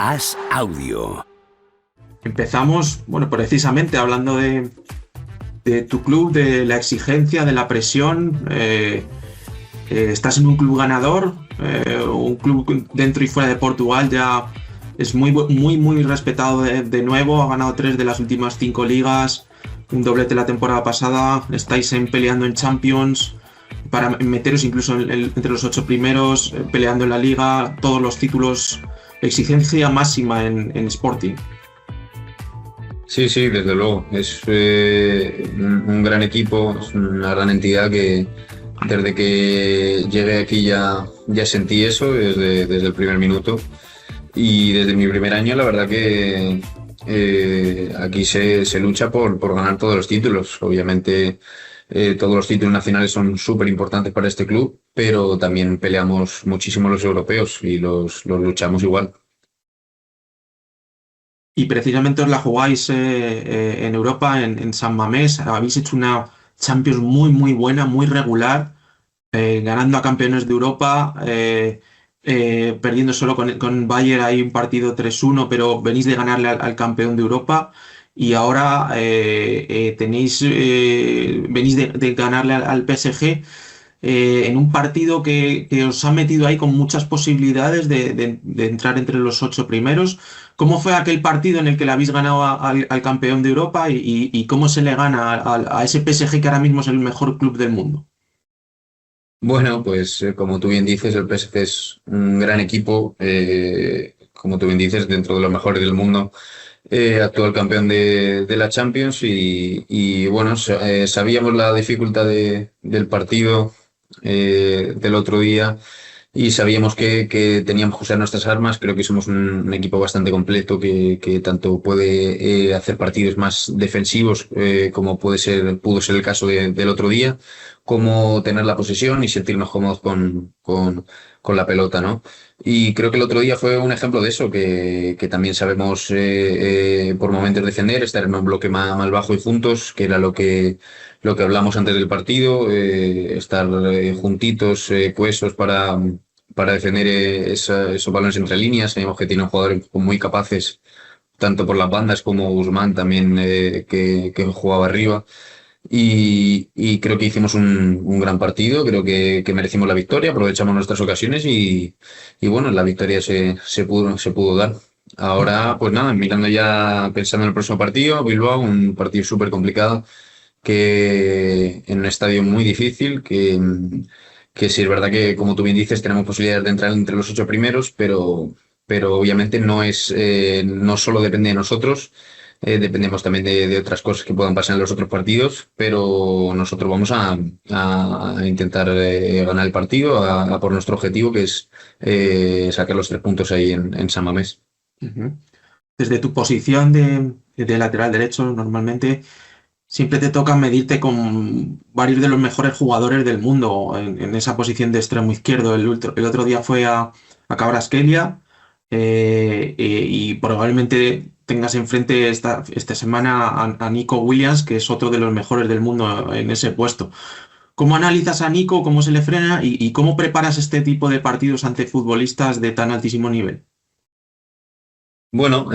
As Audio. Empezamos, precisamente hablando de tu club, de la exigencia, de la presión. Estás en un club ganador, un club dentro y fuera de Portugal ya es muy respetado de nuevo. Ha ganado 3 de las últimas 5 ligas, un doblete la temporada pasada. Estáis peleando en Champions para meteros incluso entre los 8 primeros, peleando en la liga, todos los títulos, exigencia máxima en Sporting. Sí, desde luego. Es un gran equipo, es una gran entidad que desde que llegué aquí ya sentí eso desde el primer minuto. Y desde mi primer año, la verdad que aquí se lucha por ganar todos los títulos. Obviamente, todos los títulos nacionales son súper importantes para este club, pero también peleamos muchísimo los europeos y los luchamos igual. Y precisamente os la jugáis en Europa, en San Mamés. Habéis hecho una Champions muy buena, muy regular, ganando a campeones de Europa, perdiendo solo con Bayern ahí un partido 3-1, pero venís de ganarle al campeón de Europa. Y ahora venís de ganarle al PSG, en un partido que os ha metido ahí con muchas posibilidades de entrar entre los 8 primeros. ¿Cómo fue aquel partido en el que le habéis ganado al campeón de Europa y cómo se le gana a ese PSG que ahora mismo es el mejor club del mundo? Bueno, pues como tú bien dices, el PSG es un gran equipo, como tú bien dices, dentro de los mejores del mundo, actual campeón de la Champions y bueno, sabíamos la dificultad del partido del otro día y sabíamos que teníamos que usar nuestras armas. Creo que somos un equipo bastante completo que tanto puede hacer partidos más defensivos, como pudo ser el caso del otro día, como tener la posesión y sentirnos cómodos con la pelota, ¿no? Y creo que el otro día fue un ejemplo de eso, que también sabemos por momentos defender, estar en un bloque más bajo y juntos, que era lo que hablamos antes del partido, estar juntitos, cohesos para defender esos balones entre líneas. Sabemos que tienen jugadores muy capaces, tanto por las bandas como Guzmán también, que jugaba arriba. Y creo que hicimos un gran partido, creo que merecimos la victoria, aprovechamos nuestras ocasiones y bueno, la victoria se pudo dar. Ahora, pues nada, mirando ya, pensando en el próximo partido, Bilbao, un partido súper complicado, que en un estadio muy difícil, que sí es verdad que, como tú bien dices, tenemos posibilidades de entrar entre los 8 primeros, pero obviamente no solo depende de nosotros. Dependemos también de otras cosas que puedan pasar en los otros partidos, pero nosotros vamos a intentar ganar el partido, a por nuestro objetivo, que es sacar los 3 puntos ahí en San Mamés. Uh-huh. Desde tu posición de lateral derecho, normalmente siempre te toca medirte con varios de los mejores jugadores del mundo en esa posición de extremo izquierdo. El otro día fue a Kvaratskhelia, y probablemente tengas enfrente esta semana a Nico Williams, que es otro de los mejores del mundo en ese puesto. ¿Cómo analizas a Nico? ¿Cómo se le frena? ¿Y cómo preparas este tipo de partidos ante futbolistas de tan altísimo nivel? Bueno,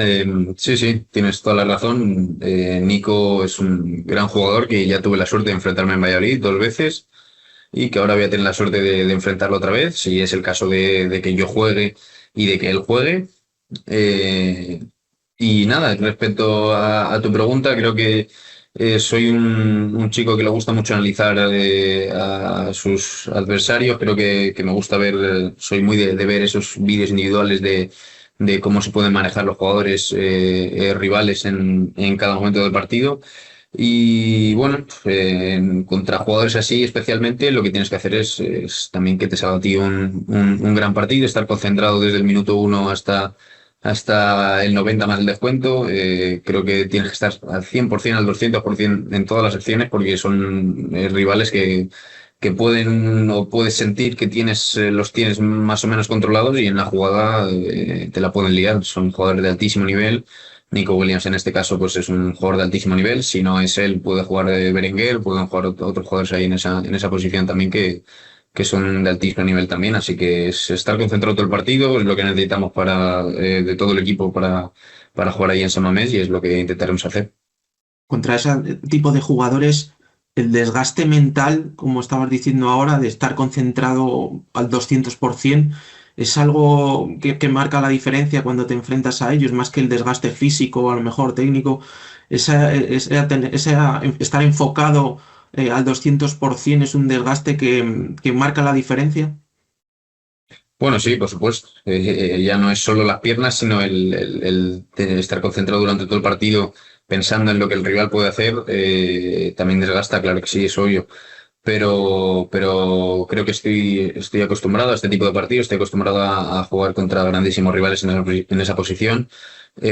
sí, tienes toda la razón. Nico es un gran jugador que ya tuve la suerte de enfrentarme en Valladolid 2 veces y que ahora voy a tener la suerte de enfrentarlo otra vez, si es el caso de que yo juegue y de que él juegue. Eh, y nada, respecto a tu pregunta, creo que soy un chico que le gusta mucho analizar a sus adversarios. Creo que me gusta ver, soy muy de ver esos vídeos individuales de cómo se pueden manejar los jugadores rivales en cada momento del partido. Y bueno, contra jugadores así especialmente, lo que tienes que hacer es también que te salga a ti un gran partido, estar concentrado desde el minuto 1 hasta el 90 más el descuento. Creo que tienes que estar al 100%, al 200% en todas las acciones, porque son rivales que pueden o puedes sentir que los tienes más o menos controlados y en la jugada te la pueden liar. Son jugadores de altísimo nivel. Nico Williams en este caso pues es un jugador de altísimo nivel. Si no es él, puede jugar Berenguer, pueden jugar otros jugadores ahí en esa posición también que son de altísimo nivel también, así que es estar concentrado todo el partido, es lo que necesitamos de todo el equipo para jugar ahí en San Mamés y es lo que intentaremos hacer. Contra ese tipo de jugadores, el desgaste mental, como estabas diciendo ahora, de estar concentrado al 200%, es algo que marca la diferencia cuando te enfrentas a ellos, más que el desgaste físico, a lo mejor técnico, estar enfocado al 200% es un desgaste que marca la diferencia. Bueno, sí, por supuesto. Ya no es solo las piernas, sino el estar concentrado durante todo el partido pensando en lo que el rival puede hacer, también desgasta, claro que sí, es obvio. Pero creo que estoy acostumbrado a este tipo de partidos, estoy acostumbrado a jugar contra grandísimos rivales en esa posición.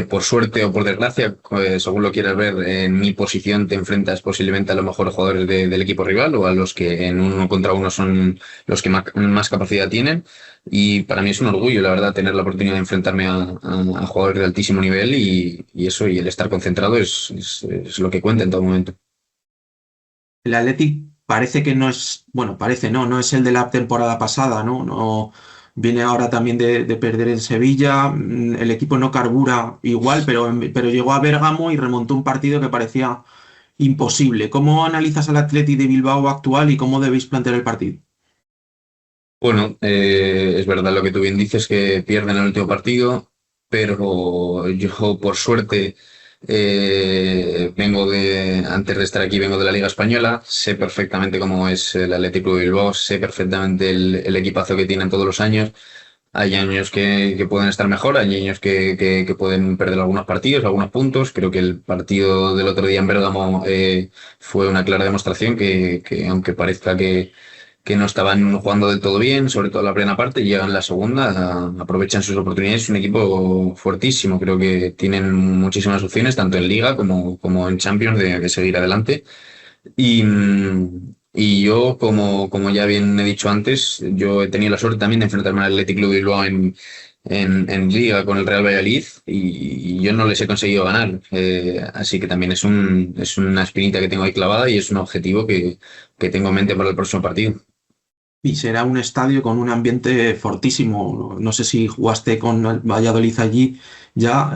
Por suerte o por desgracia, según lo quieras ver, en mi posición te enfrentas posiblemente a los mejores jugadores del equipo rival o a los que en uno contra uno son los que más capacidad tienen. Y para mí es un orgullo, la verdad, tener la oportunidad de enfrentarme a jugadores de altísimo nivel y eso, y el estar concentrado es lo que cuenta en todo momento. El Athletic parece que no es, bueno, parece no es el de la temporada pasada, ¿no? No viene ahora también de perder en Sevilla. El equipo no carbura igual, pero llegó a Bérgamo y remontó un partido que parecía imposible. ¿Cómo analizas al Athletic de Bilbao actual y cómo debéis plantear el partido? Bueno, es verdad lo que tú bien dices, que pierden el último partido, pero yo por suerte antes de estar aquí, vengo de la Liga Española, sé perfectamente cómo es el Atlético de Bilbao, sé perfectamente el equipazo que tienen todos los años. Hay años que pueden estar mejor, hay años que pueden perder algunos partidos, algunos puntos. Creo que el partido del otro día en Bérgamo fue una clara demostración que aunque parezca que no estaban jugando del todo bien, sobre todo la primera parte, llegan la segunda, aprovechan sus oportunidades. Es un equipo fuertísimo, creo que tienen muchísimas opciones, tanto en Liga como en Champions, de seguir adelante. Y yo, como ya bien he dicho antes, yo he tenido la suerte también de enfrentarme al Athletic Club de Bilbao en Liga con el Real Valladolid y yo no les he conseguido ganar. Así que también es una espinita que tengo ahí clavada y es un objetivo que tengo en mente para el próximo partido. Y será un estadio con un ambiente fortísimo. No sé si jugaste con el Valladolid allí ya,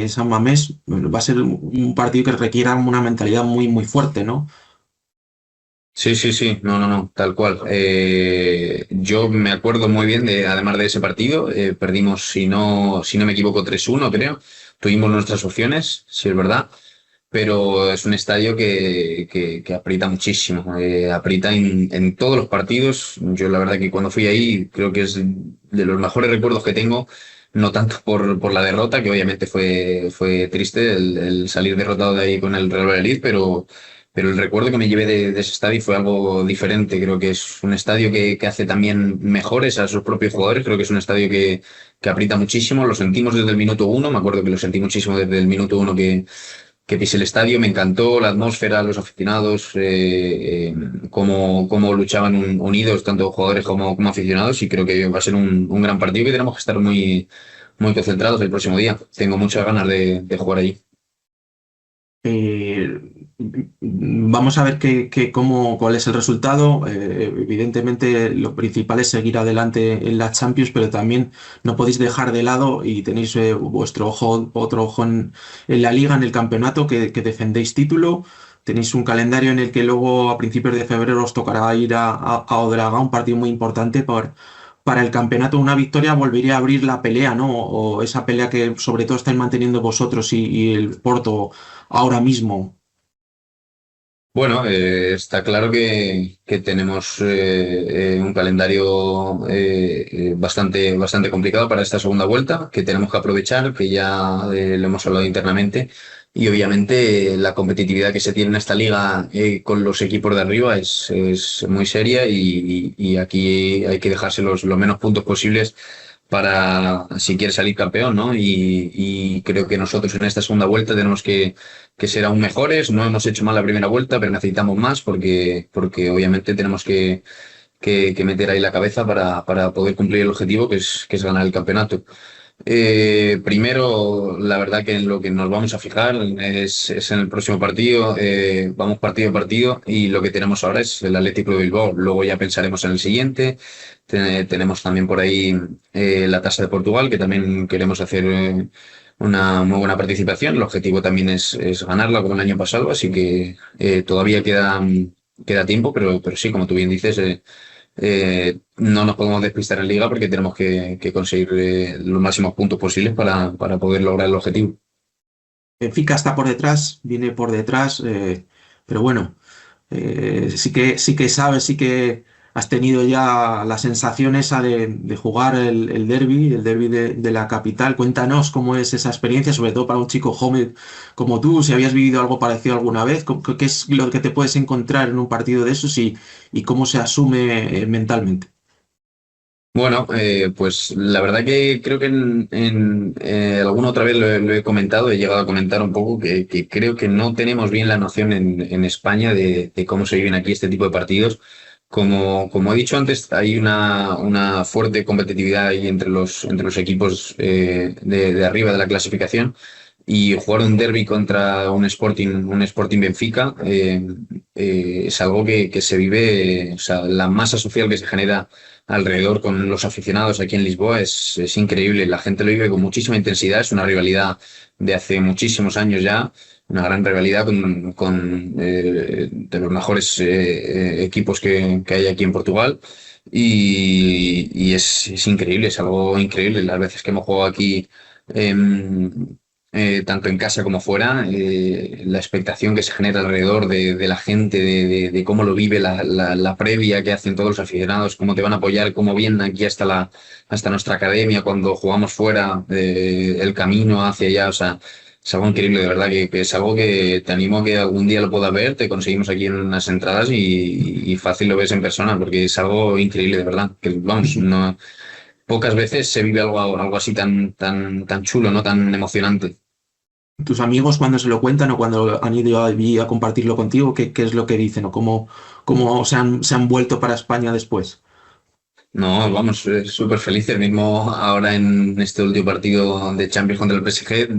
San Mamés. Va a ser un partido que requiera una mentalidad muy, muy fuerte, ¿no? Sí, sí, sí, no, no, no, tal cual. Yo me acuerdo muy bien además de ese partido, perdimos, si no me equivoco, 3-1, creo. Tuvimos nuestras opciones, sí es verdad, pero es un estadio que aprieta muchísimo, aprieta en todos los partidos. Yo la verdad que cuando fui ahí creo que es de los mejores recuerdos que tengo, no tanto por la derrota, que obviamente fue triste el salir derrotado de ahí con el Real Valladolid, pero el recuerdo que me llevé de ese estadio fue algo diferente. Creo que es un estadio que hace también mejores a sus propios jugadores. Creo que es un estadio que aprieta muchísimo. Lo sentimos desde el minuto uno. Me acuerdo que lo sentí muchísimo desde el minuto uno que pisé el estadio. Me encantó la atmósfera, los aficionados, cómo luchaban unidos, tanto jugadores como aficionados. Y creo que va a ser un gran partido que tenemos que estar muy, muy concentrados el próximo día. Tengo muchas ganas de jugar allí. Eh, Vamos a ver cuál es el resultado. Evidentemente, lo principal es seguir adelante en la Champions, pero también no podéis dejar de lado y tenéis vuestro ojo, otro ojo en la Liga, en el campeonato, que defendéis título. Tenéis un calendario en el que luego a principios de febrero os tocará ir a Odraga, un partido muy importante para el campeonato. Una victoria volvería a abrir la pelea, ¿no? O esa pelea que sobre todo estáis manteniendo vosotros y el Porto ahora mismo. Bueno, está claro que tenemos un calendario bastante complicado para esta segunda vuelta, que tenemos que aprovechar, que ya lo hemos hablado internamente, y obviamente la competitividad que se tiene en esta liga con los equipos de arriba es muy seria y aquí hay que dejarse los menos puntos posibles para si quiere salir campeón, ¿no? Y creo que nosotros en esta segunda vuelta tenemos que ser aún mejores. No hemos hecho mal la primera vuelta, pero necesitamos más porque obviamente tenemos que meter ahí la cabeza para poder cumplir el objetivo que es ganar el campeonato. Primero, la verdad que en lo que nos vamos a fijar es en el próximo partido. Vamos partido a partido y lo que tenemos ahora es el Atlético de Bilbao. Luego ya pensaremos en el siguiente. Tenemos también por ahí la Tasa de Portugal, que también queremos hacer una muy buena participación. El objetivo también es ganarla como el año pasado, así que todavía queda tiempo, pero sí, como tú bien dices. No nos podemos despistar en Liga porque tenemos que conseguir los máximos puntos posibles para poder lograr el objetivo. Benfica está por detrás, viene por detrás, pero bueno, sí que sabes, sí que has tenido ya la sensación esa de jugar el derbi de la capital. Cuéntanos cómo es esa experiencia, sobre todo para un chico joven como tú, si habías vivido algo parecido alguna vez, qué es lo que te puedes encontrar en un partido de esos y cómo se asume mentalmente. Bueno, pues la verdad que creo que alguna otra vez lo he comentado, he llegado a comentar un poco que creo que no tenemos bien la noción en España de cómo se viven aquí este tipo de partidos. Como he dicho antes, hay una fuerte competitividad ahí entre los equipos de arriba de la clasificación y jugar un derby contra un Sporting Benfica es algo que se vive, o sea, la masa social que se genera alrededor con los aficionados aquí en Lisboa es increíble. La gente lo vive con muchísima intensidad, es una rivalidad de hace muchísimos años ya, una gran rivalidad con de los mejores equipos que hay aquí en Portugal. Y es increíble, es algo increíble. Las veces que hemos jugado aquí, em, tanto en casa como fuera, la expectación que se genera alrededor de la gente, de cómo lo vive, la previa que hacen todos los aficionados, cómo te van a apoyar, cómo vienen aquí hasta nuestra academia cuando jugamos fuera, el camino hacia allá, o sea. Es algo increíble, de verdad, que es algo que te animo a que algún día lo puedas ver, te conseguimos aquí en unas entradas y fácil lo ves en persona, porque es algo increíble, de verdad. Que vamos, no, pocas veces se vive algo así tan chulo, ¿no? Tan emocionante. Tus amigos cuando se lo cuentan o cuando han ido allí a compartirlo contigo, ¿qué es lo que dicen o cómo se han vuelto para España después? No, vamos, súper felices. Mismo ahora en este último partido de Champions contra el PSG,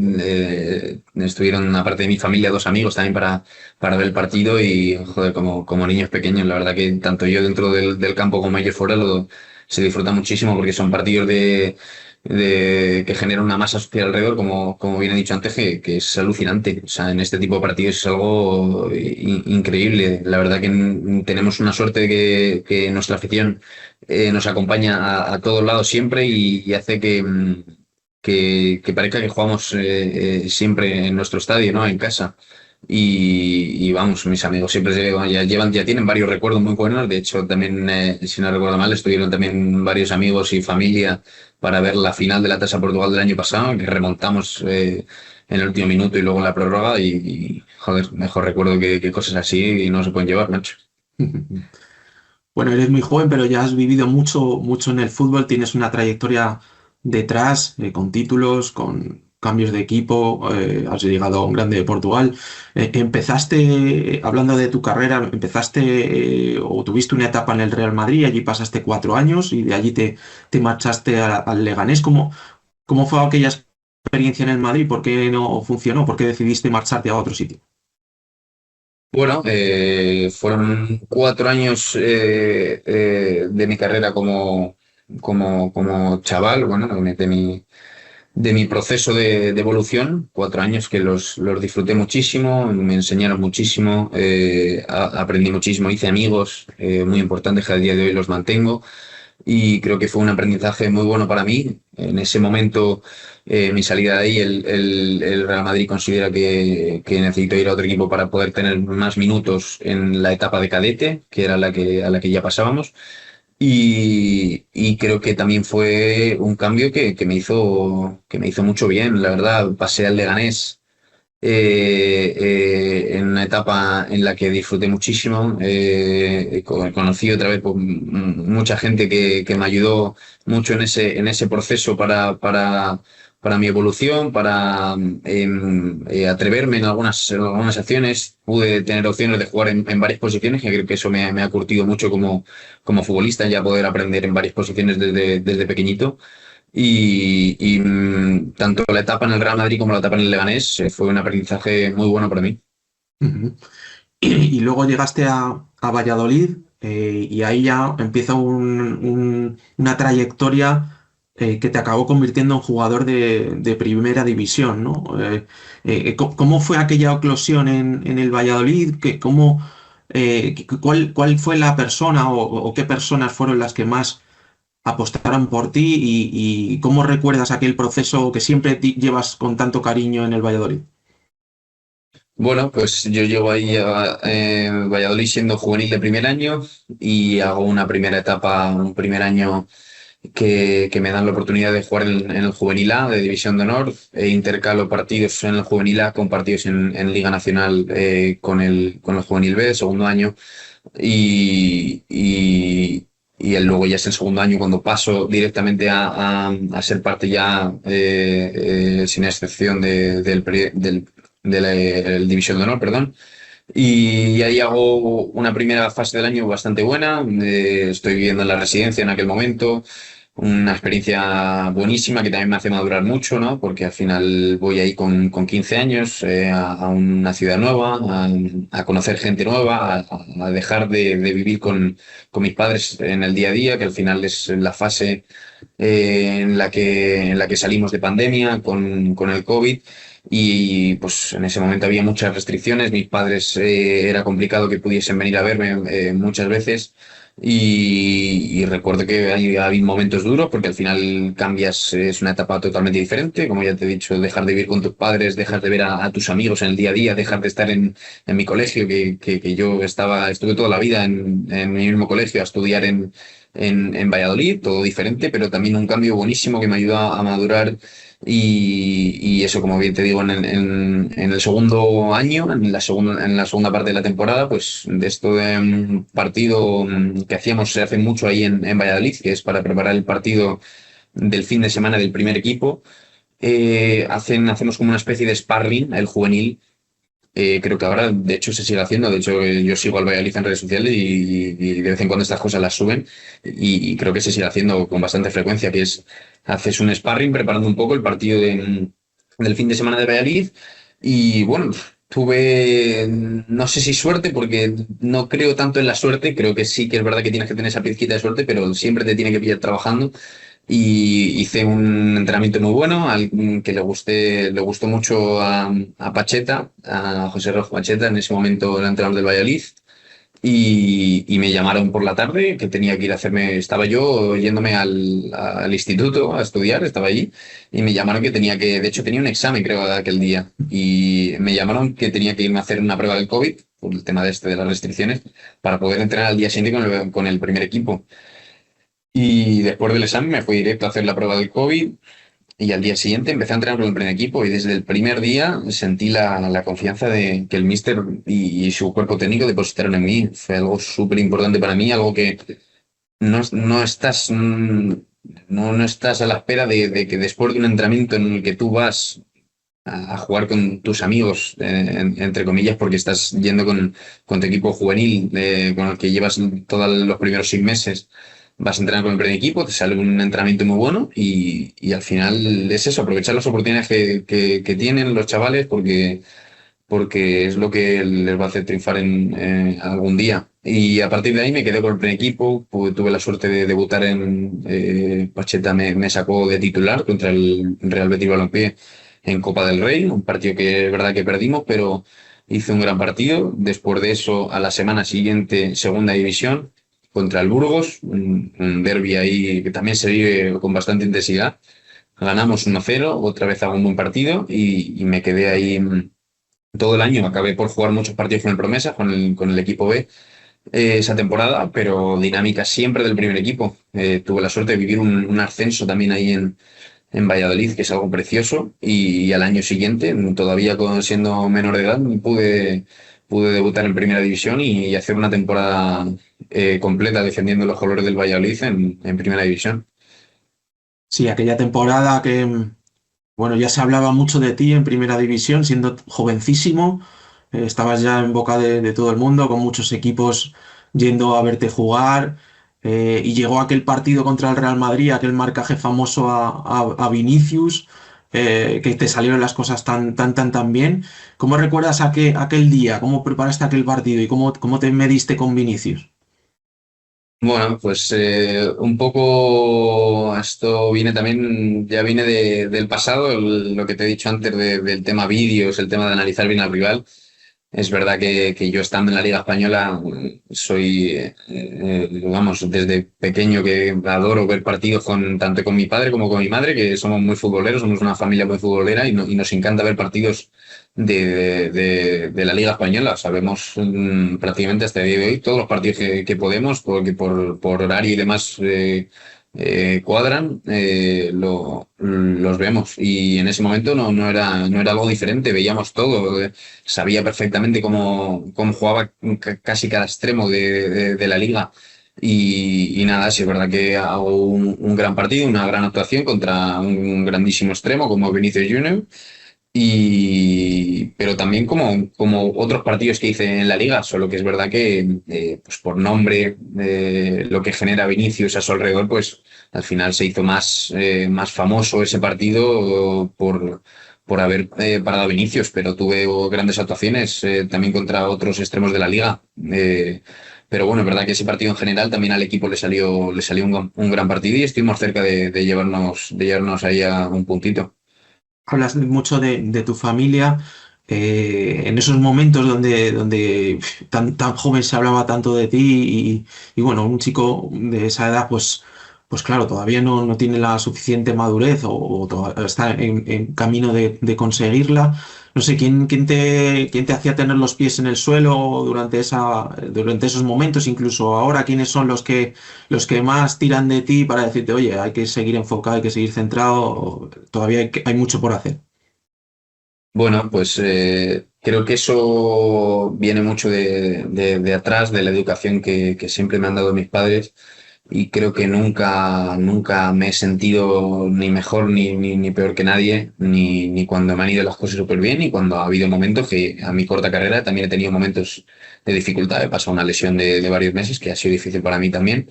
estuvieron, aparte de mi familia, dos amigos también para ver el partido y, joder, como niños pequeños, la verdad que tanto yo dentro del campo como ellos fuera se disfruta muchísimo porque son partidos que generan una masa social alrededor, como bien he dicho antes, que es alucinante. O sea, en este tipo de partidos es algo increíble. La verdad que tenemos una suerte de que nuestra afición nos acompaña a todos lados siempre y hace que parezca que jugamos siempre en nuestro estadio, ¿no? En casa. Y vamos, mis amigos siempre ya tienen varios recuerdos muy buenos. De hecho, también, si no recuerdo mal, estuvieron también varios amigos y familia para ver la final de la Tasa Portugal del año pasado, que remontamos en el último minuto y luego en la prórroga. Joder, mejor recuerdo que cosas así y no se pueden llevar, macho. Bueno, eres muy joven, pero ya has vivido mucho, mucho en el fútbol, tienes una trayectoria detrás, con títulos, con cambios de equipo, has llegado a un grande de Portugal. Empezaste, hablando de tu carrera, o tuviste una etapa en el Real Madrid, allí pasaste 4 años y de allí te marchaste al Leganés. ¿Cómo fue aquella experiencia en el Madrid? ¿Por qué no funcionó? ¿Por qué decidiste marcharte a otro sitio? Bueno, fueron 4 años de mi carrera como chaval, bueno, de mi proceso de evolución, 4 años que los disfruté muchísimo, me enseñaron muchísimo, aprendí muchísimo, hice amigos muy importantes que a día de hoy los mantengo y creo que fue un aprendizaje muy bueno para mí. En ese momento, mi salida de ahí, el Real Madrid considera que necesito ir a otro equipo para poder tener más minutos en la etapa de cadete, que era a la que ya pasábamos. Y creo que también fue un cambio que me hizo mucho bien. La verdad, pasé al Leganés en una etapa en la que disfruté muchísimo. Conocí otra vez pues, mucha gente que me ayudó mucho en ese proceso para mi evolución, para atreverme en algunas acciones. Pude tener opciones de jugar en varias posiciones, que creo que eso me ha curtido mucho como futbolista, ya poder aprender en varias posiciones desde pequeñito. Tanto la etapa en el Real Madrid como la etapa en el Leganés fue un aprendizaje muy bueno para mí. Ujú. Y luego llegaste a Valladolid, y ahí ya empieza una trayectoria que te acabó convirtiendo en jugador de primera división, ¿no? ¿Cómo fue aquella eclosión en el Valladolid? ¿Cuál fue la persona o qué personas fueron las que más apostaron por ti y cómo recuerdas aquel proceso que siempre llevas con tanto cariño en el Valladolid? Bueno, pues yo llego ahí a Valladolid siendo juvenil de primer año y hago una primera etapa, un primer año que me dan la oportunidad de jugar en el Juvenil A de División de Honor e intercalo partidos en el Juvenil A con partidos en Liga Nacional con el Juvenil B de segundo año y, y, luego ya es el segundo año cuando paso directamente a ser parte ya sin excepción de la División de Honor, perdón. Y ahí hago una primera fase del año bastante buena. Estoy viviendo en la residencia en aquel momento. Una experiencia buenísima que también me hace madurar mucho, ¿no? Porque al final voy ahí con 15 años a una ciudad nueva, a conocer gente nueva, a dejar de vivir con mis padres en el día a día, que al final es la fase en la que salimos de pandemia con el COVID. Y pues en ese momento había muchas restricciones. Mis padres era complicado que pudiesen venir a verme muchas veces. Y recuerdo que hay habido momentos duros porque al final cambias, es una etapa totalmente diferente. Como ya te he dicho, dejar de vivir con tus padres, dejar de ver a tus amigos en el día a día, dejar de estar en mi colegio, que yo estuve toda la vida en mi mismo colegio a estudiar en Valladolid, todo diferente, pero también un cambio buenísimo que me ayuda a madurar y eso, como bien te digo, en el segundo año, en la segunda parte de la temporada, pues de esto de partido que hacíamos, se hace mucho ahí en Valladolid, que es para preparar el partido del fin de semana del primer equipo. Hacemos como una especie de sparring, el juvenil. Creo que ahora, de hecho, se sigue haciendo. De hecho, yo sigo al Valladolid en redes sociales y de vez en cuando estas cosas las suben. Y creo que se sigue haciendo con bastante frecuencia, que es, haces un sparring preparando un poco el partido del fin de semana de Valladolid. Y bueno, tuve, no sé si suerte, porque no creo tanto en la suerte. Creo que sí que es verdad que tienes que tener esa pizquita de suerte, pero siempre te tiene que pillar trabajando y hice un entrenamiento muy bueno que le gustó mucho a Pacheta, a José Rojo Pacheta, en ese momento el entrenador del Valladolid, y me llamaron por la tarde que tenía que ir a hacerme, estaba yo yéndome al instituto a estudiar, estaba allí, y me llamaron que tenía que, de hecho tenía un examen creo aquel día, y me llamaron que tenía que irme a hacer una prueba del COVID, por el tema de las restricciones, para poder entrenar al día siguiente con el primer equipo. Y después del examen me fui directo a hacer la prueba del COVID y al día siguiente empecé a entrenar con el primer equipo y desde el primer día sentí la confianza de que el míster y su cuerpo técnico depositaron en mí. Fue algo súper importante para mí, algo que no estás, no estás a la espera de que después de un entrenamiento en el que tú vas a jugar con tus amigos, entre comillas, porque estás yendo con tu equipo juvenil, con el que llevas todos los primeros 6 meses, vas a entrenar con el primer equipo, te sale un entrenamiento muy bueno y al final es eso, aprovechar las oportunidades que tienen los chavales porque es lo que les va a hacer triunfar en algún día. Y a partir de ahí me quedé con el primer equipo, tuve la suerte de debutar Pacheta me sacó de titular contra el Real Betis Balompié en Copa del Rey, un partido que es verdad que perdimos, pero hice un gran partido. Después de eso, a la semana siguiente, segunda división contra el Burgos, un derbi ahí que también se vive con bastante intensidad. Ganamos 1-0, otra vez hago un buen partido y me quedé ahí todo el año. Acabé por jugar muchos partidos con el Promesa, con el equipo B esa temporada, pero dinámica siempre del primer equipo. Tuve la suerte de vivir un ascenso también ahí en Valladolid, que es algo precioso, y al año siguiente, todavía siendo menor de edad, pude debutar en Primera División y hacer una temporada completa defendiendo los colores del Valladolid en Primera División. Sí, aquella temporada que, bueno, ya se hablaba mucho de ti en primera división, siendo jovencísimo, estabas ya en boca de todo el mundo, con muchos equipos yendo a verte jugar. y llegó aquel partido contra el Real Madrid, aquel marcaje famoso a Vinicius, que te salieron las cosas tan bien. ¿Cómo recuerdas aquel día? ¿Cómo preparaste aquel partido y cómo te mediste con Vinicius? Bueno, pues un poco esto viene también, ya viene del pasado, lo que te he dicho antes del tema vídeos, el tema de analizar bien al rival. Es verdad que yo estando en la Liga Española soy, vamos, desde pequeño que adoro ver partidos tanto con mi padre como con mi madre, que somos muy futboleros, somos una familia muy futbolera y nos encanta ver partidos de la Liga Española. Sabemos prácticamente hasta el día de hoy todos los partidos que podemos, porque por horario y demás cuadran, los vemos. Y en ese momento no era algo diferente, veíamos todo. Sabía perfectamente cómo jugaba casi cada extremo de la liga. Y nada, sí es verdad que hago un gran partido, una gran actuación contra un grandísimo extremo como Vinicius Junior. Pero también como otros partidos que hice en la liga, solo que es verdad que pues por nombre, lo que genera Vinicius a su alrededor, pues al final se hizo más famoso ese partido por haber parado a Vinicius, pero tuve grandes actuaciones también contra otros extremos de la liga. Pero bueno, es verdad que ese partido en general también al equipo le salió un gran partido y estuvimos cerca de llevarnos ahí a un puntito. Hablas mucho de tu familia, en esos momentos donde tan joven se hablaba tanto de ti y bueno, un chico de esa edad, pues claro, todavía no tiene la suficiente madurez o está en camino de conseguirla. No sé, ¿quién te hacía tener los pies en el suelo durante esos momentos, incluso ahora, quiénes son los que más tiran de ti para decirte, oye, hay que seguir enfocado, hay que seguir centrado, todavía hay mucho por hacer? Bueno, pues creo que eso viene mucho de atrás, de la educación que siempre me han dado mis padres y creo que nunca me he sentido ni mejor ni peor que nadie, ni cuando me han ido las cosas súper bien, ni cuando ha habido momentos que a mi corta carrera también he tenido momentos de dificultad. He pasado una lesión de varios meses que ha sido difícil para mí también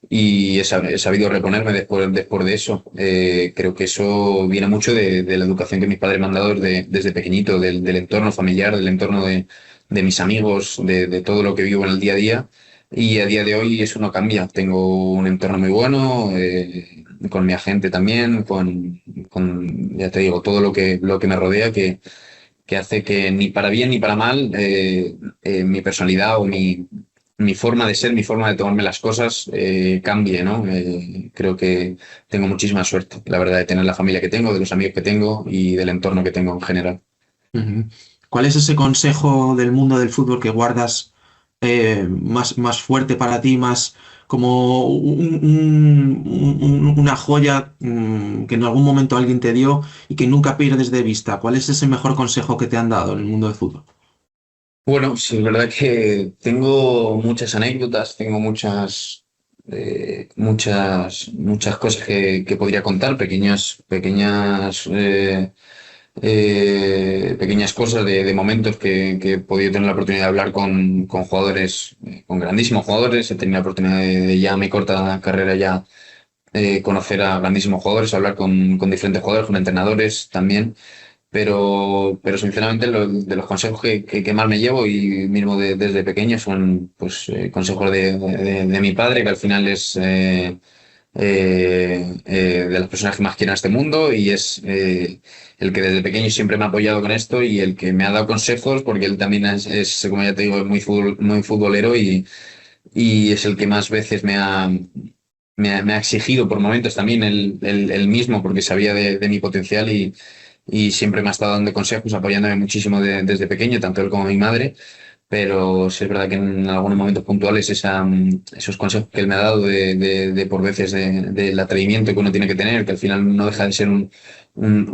y he sabido reponerme después de eso. Creo que eso viene mucho de la educación que mis padres me han dado desde pequeñito, del entorno familiar, del entorno de mis amigos, de todo lo que vivo en el día a día. Y a día de hoy eso no cambia. Tengo un entorno muy bueno, con mi agente también, ya te digo, todo lo que me rodea, que hace que ni para bien ni para mal mi personalidad o mi forma de ser, mi forma de tomarme las cosas cambie, ¿no? Creo que tengo muchísima suerte, la verdad, de tener la familia que tengo, de los amigos que tengo y del entorno que tengo en general. Ujú. ¿Cuál es ese consejo del mundo del fútbol que guardas más fuerte para ti, más como una joya que en algún momento alguien te dio y que nunca pierdes de vista? ¿Cuál es ese mejor consejo que te han dado en el mundo del fútbol? Bueno, sí, es verdad que tengo muchas anécdotas, tengo muchas cosas que podría contar, pequeñas cosas de momentos que he podido tener la oportunidad de hablar con jugadores, con grandísimos jugadores. He tenido la oportunidad de ya a mi corta carrera ya conocer a grandísimos jugadores, hablar con diferentes jugadores, con entrenadores también. Pero sinceramente de los consejos que más me llevo y mismo desde pequeño son pues consejos de mi padre, que al final es de las personas que más quieren a este mundo y es el que desde pequeño siempre me ha apoyado con esto y el que me ha dado consejos porque él también como ya te digo, es muy futbolero y es el que más veces me ha exigido por momentos también él mismo porque sabía de mi potencial y siempre me ha estado dando consejos, apoyándome muchísimo desde pequeño, tanto él como mi madre. Pero sí es verdad que en algunos momentos puntuales esos consejos que él me ha dado de por veces del atrevimiento que uno tiene que tener, que al final no deja de ser un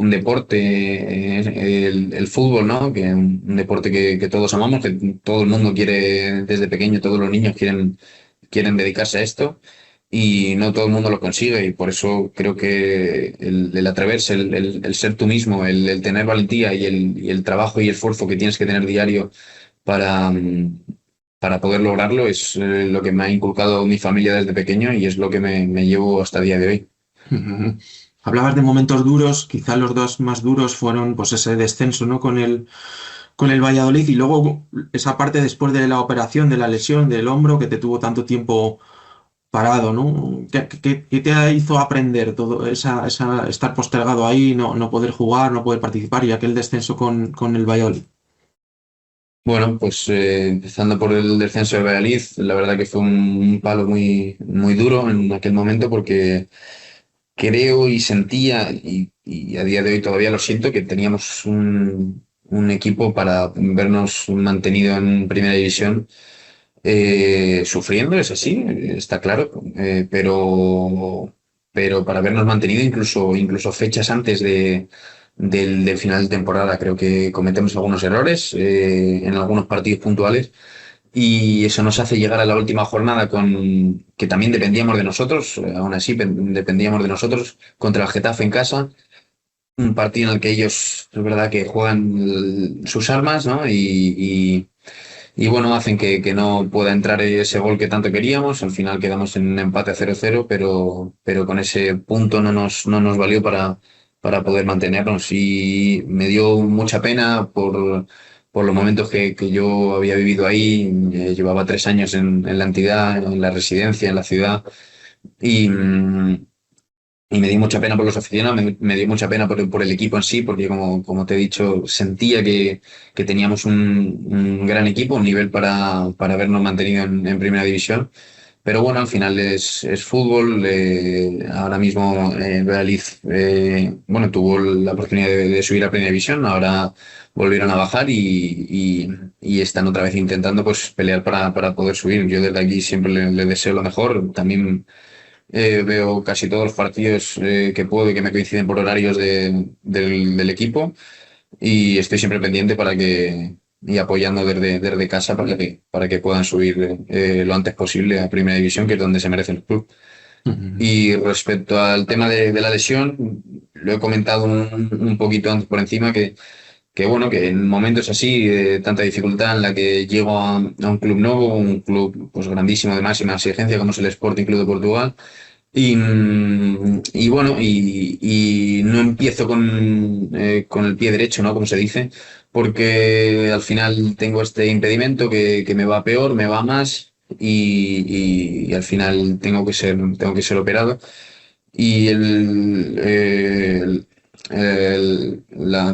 deporte, el fútbol, ¿no? Que un deporte que todos amamos, que todo el mundo quiere desde pequeño, todos los niños quieren dedicarse a esto y no todo el mundo lo consigue y por eso creo que el atreverse, el ser tú mismo, el tener valentía y el trabajo y esfuerzo que tienes que tener diario para, para poder lograrlo es lo que me ha inculcado mi familia desde pequeño y es lo que me llevo hasta el día de hoy. Ujú. Hablabas de momentos duros, quizá los dos más duros fueron pues ese descenso, ¿no? Con el Valladolid y luego esa parte después de la operación, de la lesión del hombro que te tuvo tanto tiempo parado, ¿no? ¿Qué te hizo aprender todo estar postergado ahí, no poder jugar, no poder participar y aquel descenso con el Valladolid? Bueno, pues empezando por el descenso de Valladolid, la verdad que fue un palo muy duro en aquel momento porque creo y sentía, y a día de hoy todavía lo siento, que teníamos un equipo para vernos mantenido en primera división, sufriendo, es así, está claro, pero para vernos mantenido incluso fechas antes del final de temporada, creo que cometemos algunos errores en algunos partidos puntuales y eso nos hace llegar a la última jornada con que también dependíamos de nosotros, aún así dependíamos de nosotros contra el Getafe en casa, un partido en el que ellos es verdad que juegan sus armas, ¿no? Y bueno, hacen que no pueda entrar ese gol que tanto queríamos. Al final quedamos en un empate a 0-0, pero con ese punto no nos valió para poder mantenernos. Y me dio mucha pena por los momentos que yo había vivido ahí. Llevaba 3 años en la entidad, en la residencia, en la ciudad. Y, y me dio mucha pena por los aficionados, me dio mucha pena por el equipo en sí, porque como te he dicho, sentía que teníamos un gran equipo, un nivel para habernos mantenido en primera división. Pero bueno, al final es fútbol. Ahora mismo Valladolid bueno, tuvo la oportunidad de subir a primera división, ahora volvieron a bajar y están otra vez intentando pues pelear para poder subir. Yo desde aquí siempre le deseo lo mejor. También veo casi todos los partidos que puedo y que me coinciden por horarios del equipo y estoy siempre pendiente y apoyando desde casa para que puedan subir lo antes posible a Primera División, que es donde se merece el club. Ujú. Y respecto al tema de la lesión, lo he comentado un poquito antes por encima que bueno, que en momentos así, de tanta dificultad en la que llego a un club nuevo, un club pues grandísimo de máxima exigencia como es el Sporting Club de Portugal, y bueno, y no empiezo con el pie derecho, ¿no? Como se dice, porque al final tengo este impedimento que me va peor, me va más, y al final tengo que ser operado. Y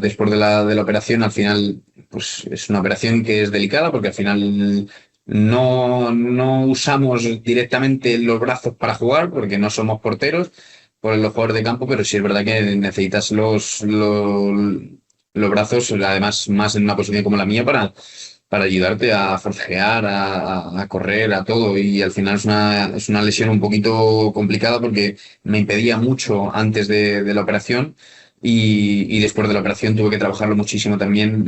después de la operación, al final, pues es una operación que es delicada porque al final no usamos directamente los brazos para jugar porque no somos porteros por los jugadores de campo, pero sí es verdad que necesitas los brazos, además más en una posición como la mía, para ayudarte a forcejear, a correr, a todo. Y al final es una lesión un poquito complicada porque me impedía mucho antes de la operación y después de la operación tuve que trabajarlo muchísimo también,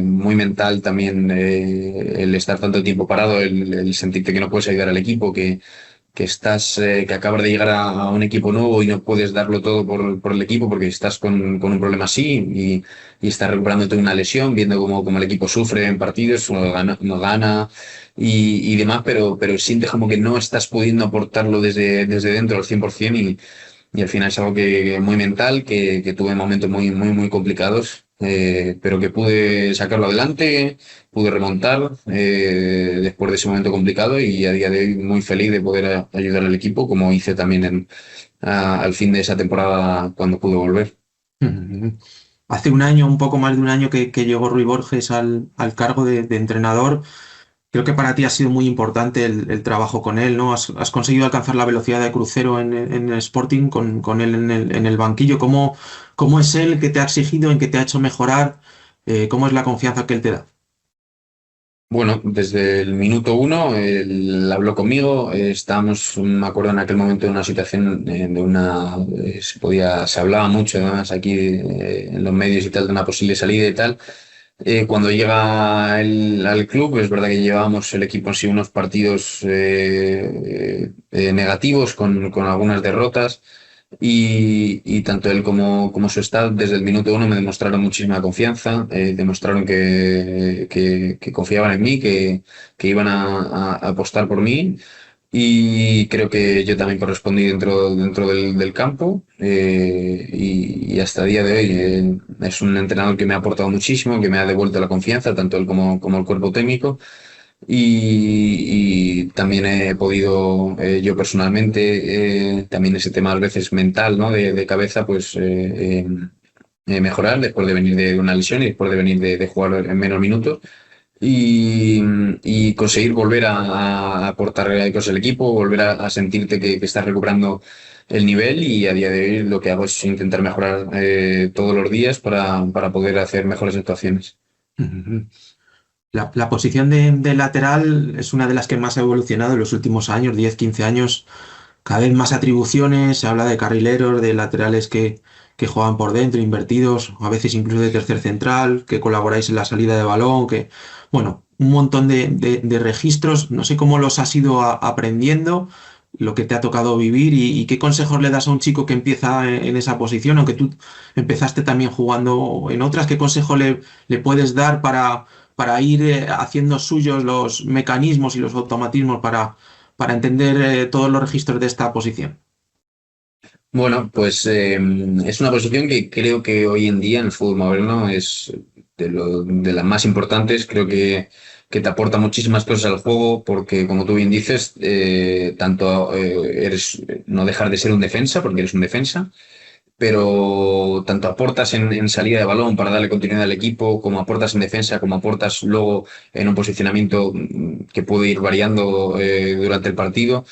muy mental también, el estar tanto tiempo parado, el sentirte que no puedes ayudar al equipo, que acabas de llegar a un equipo nuevo y no puedes darlo todo por el equipo porque estás con un problema así y estás recuperándote de una lesión, viendo cómo el equipo sufre en partidos, no gana y demás, pero sientes como que no estás pudiendo aportarlo desde dentro al 100% y al final es algo que muy mental, que tuve momentos muy complicados, pero que pude sacarlo adelante, pude remontar después de ese momento complicado y a día de hoy muy feliz de poder ayudar al equipo, como hice también al fin de esa temporada cuando pude volver. Ujú. Hace un año, un poco más de un año que llegó Rui Borges al cargo de entrenador. Creo que para ti ha sido muy importante el trabajo con él, ¿no? Has conseguido alcanzar la velocidad de crucero en el Sporting con él en el banquillo. ¿Cómo es él que te ha exigido, en que te ha hecho mejorar? ¿Cómo es la confianza que él te da? Bueno, desde el minuto uno él habló conmigo, estábamos, me acuerdo en aquel momento de una situación se hablaba mucho además aquí en los medios y tal de una posible salida y tal. Cuando llega él al club, es verdad que llevábamos el equipo en sí unos partidos negativos con algunas derrotas. y tanto él como su staff desde el minuto uno me demostraron muchísima confianza, demostraron que confiaban en mí, que iban a apostar por mí y creo que yo también correspondí dentro del campo y hasta el día de hoy es un entrenador que me ha aportado muchísimo, que me ha devuelto la confianza, tanto él como el cuerpo técnico. Y también he podido yo personalmente, también ese tema a veces mental, ¿no? De cabeza, pues mejorar después de venir de una lesión y después de venir de jugar en menos minutos y, y conseguir volver a aportar cosas al equipo, volver a sentirte que estás recuperando el nivel y a día de hoy lo que hago es intentar mejorar todos los días para poder hacer mejores actuaciones. Ujú. La posición de lateral es una de las que más ha evolucionado en los últimos años, 10, 15 años. Cada vez más atribuciones, se habla de carrileros, de laterales que juegan por dentro, invertidos, a veces incluso de tercer central, que colaboráis en la salida de balón, bueno, un montón de registros. No sé cómo los has ido aprendiendo, lo que te ha tocado vivir y qué consejos le das a un chico que empieza en esa posición, aunque tú empezaste también jugando en otras, ¿qué consejo le puedes dar para ir haciendo suyos los mecanismos y los automatismos para entender todos los registros de esta posición? Bueno, pues es una posición que creo que hoy en día en el fútbol moderno es de las más importantes. Creo que te aporta muchísimas cosas al juego porque, como tú bien dices, tanto eres no dejar de ser un defensa, porque eres un defensa, pero tanto aportas en salida de balón para darle continuidad al equipo, como aportas en defensa, como aportas luego en un posicionamiento que puede ir variando durante el partido,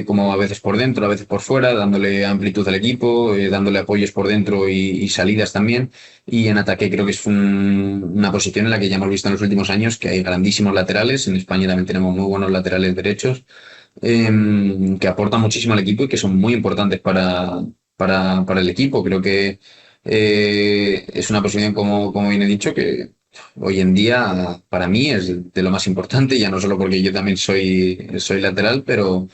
como a veces por dentro, a veces por fuera, dándole amplitud al equipo, dándole apoyos por dentro y salidas también. Y en ataque creo que es una posición en la que ya hemos visto en los últimos años que hay grandísimos laterales. En España también tenemos muy buenos laterales derechos que aportan muchísimo al equipo y que son muy importantes para el equipo. Creo que es una posición, como bien he dicho, que hoy en día para mí es de lo más importante, ya no solo porque yo también soy lateral, pero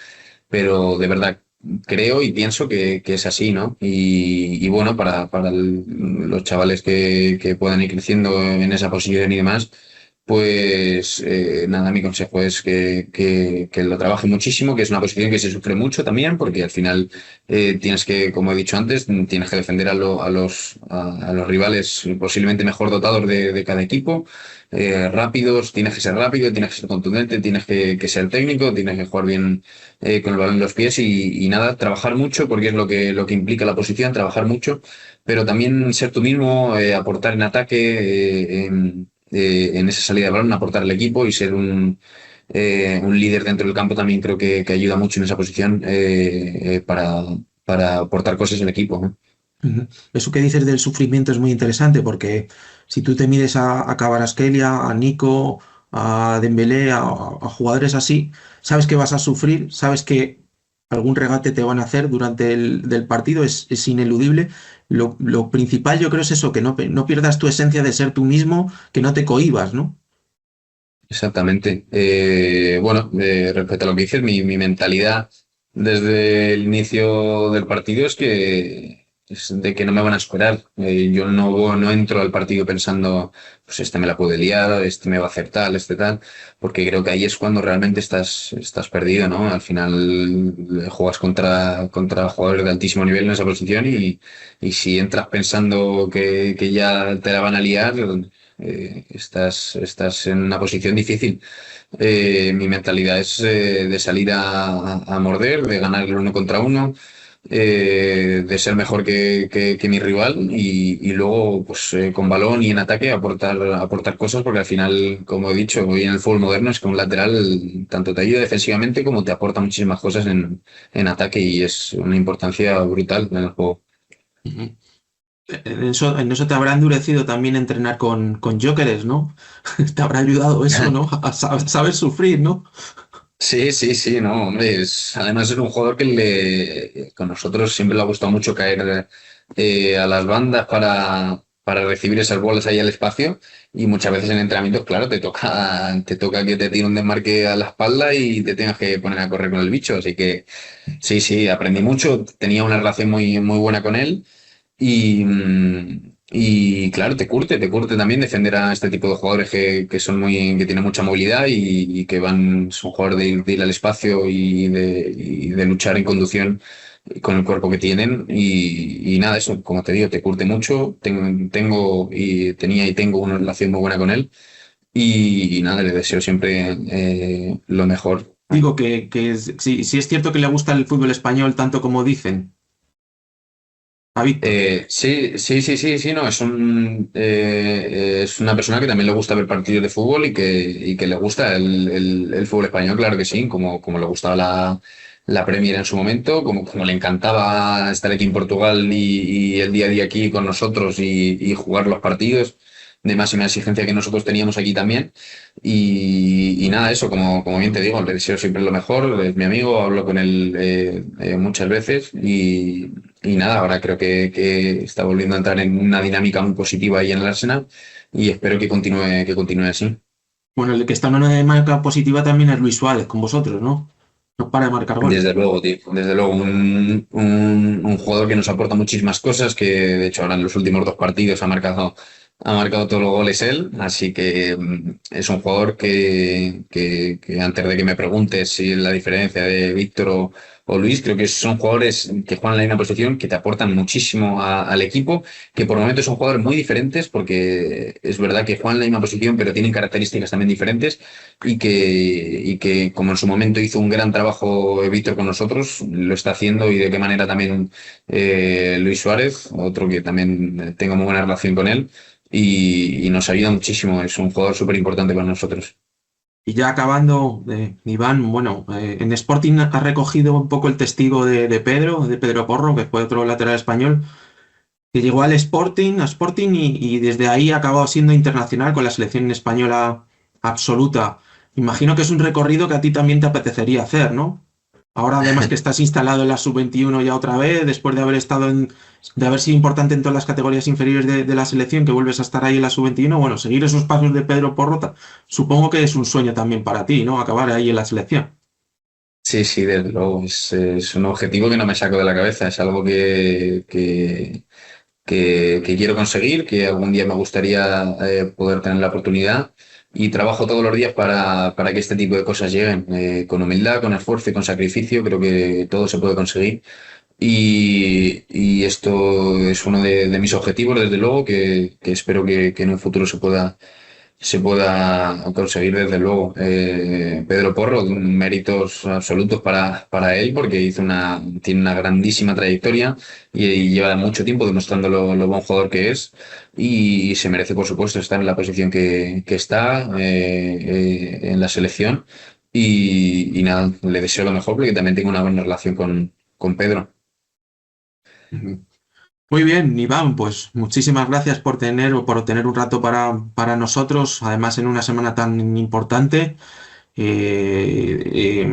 de verdad creo y pienso que es así, ¿no? Y bueno, para los chavales que puedan ir creciendo en esa posición y demás. Pues nada, mi consejo es que lo trabaje muchísimo, que es una posición que se sufre mucho también, porque al final tienes que, como he dicho antes, tienes que defender a los rivales posiblemente mejor dotados de cada equipo, rápidos, tienes que ser rápido, tienes que ser contundente, tienes que ser técnico, tienes que jugar bien con el balón en los pies y nada, trabajar mucho, porque es lo que implica la posición, trabajar mucho, pero también ser tú mismo, aportar en ataque. En esa salida de balón, aportar al equipo y ser un líder dentro del campo también creo que ayuda mucho en esa posición para aportar cosas al equipo, ¿no? Ujú. Eso que dices del sufrimiento es muy interesante porque si tú te mides a Kvaratskhelia, a Nico, a Dembélé, a jugadores así, sabes que vas a sufrir, sabes que algún regate te van a hacer durante el del partido, es ineludible. Lo principal yo creo es eso, que no pierdas tu esencia de ser tú mismo, que no te cohibas, ¿no? Exactamente. Bueno, respecto a lo que dices, mi mentalidad desde el inicio del partido es de que no me van a esperar. Yo no entro al partido pensando, pues este me la puede liar, este me va a hacer tal, este tal, porque creo que ahí es cuando realmente estás perdido, ¿no? Al final juegas contra jugadores de altísimo nivel en esa posición y si entras pensando que ya te la van a liar, estás en una posición difícil. Mi mentalidad es de salir a morder, de ganar el uno contra uno, de ser mejor que mi rival y luego, pues con balón y en ataque aportar cosas, porque al final, como he dicho, hoy en el fútbol moderno es que un lateral tanto te ayuda defensivamente como te aporta muchísimas cosas en ataque y es una importancia brutal en el juego. Ujú. En eso te habrá endurecido también entrenar con jokers, ¿no? Te habrá ayudado eso, ¿no? A saber sufrir, ¿no? Sí, sí, sí, no, hombre, además es un jugador con nosotros siempre le ha gustado mucho caer a las bandas para recibir esas bolas ahí al espacio y muchas veces en entrenamientos, claro, te toca que te tire un desmarque a la espalda y te tengas que poner a correr con el bicho. Así que sí, sí, aprendí mucho, tenía una relación muy, muy buena con él y claro, te curte también defender a este tipo de jugadores que tienen mucha movilidad y que son jugadores de ir al espacio y de luchar en conducción con el cuerpo que tienen y nada, eso, como te digo, te curte mucho. Tenía y tengo una relación muy buena con él y nada, le deseo siempre lo mejor. Digo sí es cierto que le gusta el fútbol español tanto como dicen a Víctor. Sí, sí, sí, sí, sí, no, es una persona que también le gusta ver partidos de fútbol y que le gusta el fútbol español, claro que sí, como le gustaba la Premier en su momento, como le encantaba estar aquí en Portugal y el día a día aquí con nosotros y jugar los partidos de máxima exigencia que nosotros teníamos aquí también. Y nada, eso, como bien te digo, le deseo siempre lo mejor, es mi amigo, hablo con él muchas veces y nada, ahora creo que está volviendo a entrar en una dinámica muy positiva ahí en el Arsenal y espero que continúe así. Bueno, el que está en una marca positiva también es Luis Suárez con vosotros, ¿no? No para de marcar goles. Desde luego, tío. Desde luego, un jugador que nos aporta muchísimas cosas, que de hecho ahora en los últimos dos partidos ha marcado todos los goles él, así que es un jugador que antes de que me preguntes si la diferencia de Víctor o Luis, creo que son jugadores que juegan en la misma posición, que te aportan muchísimo al equipo, que por momentos son jugadores muy diferentes, porque es verdad que juegan en la misma posición, pero tienen características también diferentes y que como en su momento hizo un gran trabajo Víctor con nosotros, lo está haciendo y de qué manera también Luis Suárez, otro que también tengo muy buena relación con él y nos ayuda muchísimo, es un jugador súper importante para nosotros. Y ya acabando, Iván, bueno, en Sporting ha recogido un poco el testigo de Pedro Porro, que fue otro lateral español, que llegó a Sporting y desde ahí ha acabado siendo internacional con la selección española absoluta. Imagino que es un recorrido que a ti también te apetecería hacer, ¿no? Ahora además que estás instalado en la sub-21 ya otra vez, después de de haber sido importante en todas las categorías inferiores de la selección, que vuelves a estar ahí en la sub-21, bueno, seguir esos pasos de Pedro Porrota, supongo que es un sueño también para ti, ¿no? Acabar ahí en la selección. Sí, sí, desde luego, es un objetivo que no me saco de la cabeza, es algo que quiero conseguir, que algún día me gustaría poder tener la oportunidad y trabajo todos los días para que este tipo de cosas lleguen, con humildad, con esfuerzo y con sacrificio, creo que todo se puede conseguir y esto es uno de mis objetivos, desde luego, que espero que en un futuro se pueda conseguir desde luego. Pedro Porro, méritos absolutos para él porque tiene una grandísima trayectoria y lleva mucho tiempo demostrando lo buen jugador que es y se merece, por supuesto, estar en la posición que está en la selección y nada, le deseo lo mejor porque también tengo una buena relación con Pedro. Muy bien, Iván, pues muchísimas gracias por tener un rato para nosotros, además en una semana tan importante. Que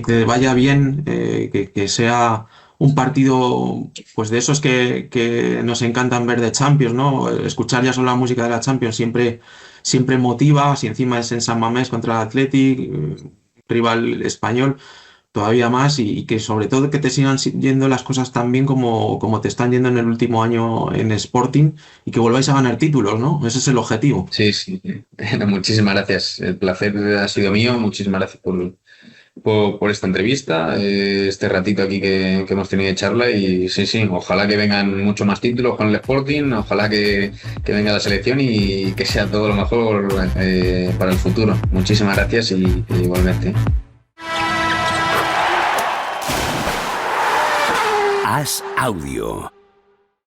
te vaya bien, que sea un partido pues de esos que nos encantan ver de Champions, ¿no? Escuchar ya solo la música de la Champions siempre motiva, si encima es en San Mamés contra el Athletic, rival español, todavía más y que sobre todo que te sigan yendo las cosas tan bien como te están yendo en el último año en Sporting y que volváis a ganar títulos, ¿no? Ese es el objetivo. Sí, sí. Muchísimas gracias. El placer ha sido mío. Muchísimas gracias por esta entrevista, este ratito aquí que hemos tenido de charla. Y sí, sí, ojalá que vengan muchos más títulos con el Sporting, ojalá que venga la selección y que sea todo lo mejor para el futuro. Muchísimas gracias y igualmente. As Audio.